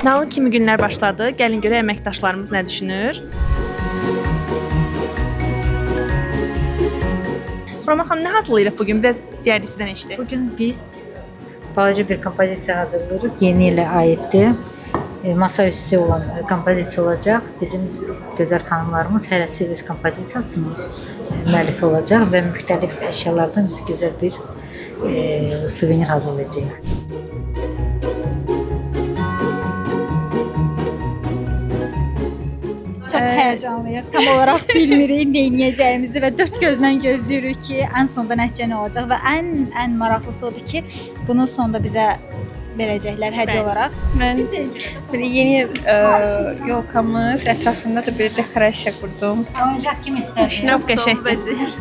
Nalın kimi günlər başladı. Gəlin görə əməkdaşlarımız nə düşünür? Roma xanım, nə hazırlayırıq bugün? Biraz istəyərdik sizdən eşitdik. Bugün biz balaca bir kompozisiya hazırlıyoruz. Yeni ilə aiddir. Masaüstü olan kompozisiya olacaq. Bizim gözəl xanımlarımız hərəsi öz kompozisiyasının müəllifi olacaq və müxtəlif əşyalardan biz gözəl bir suvenir hazırlayacağıq. Çox həyəcanlıyıq. Tam olaraq bilmirik nə edəcəyimizi və dörd gözlə gözləyirik ki, ən sonda nəticə nə olacaq və ən maraqlısı odur ki, bunu sonda bizə verəcəklər hədiyyə olaraq. Mən bir yeni yolkamız ətrafında da bir dekorasiya qurdum. Oyuncaq kimi istədim. Çox qəşəngdir.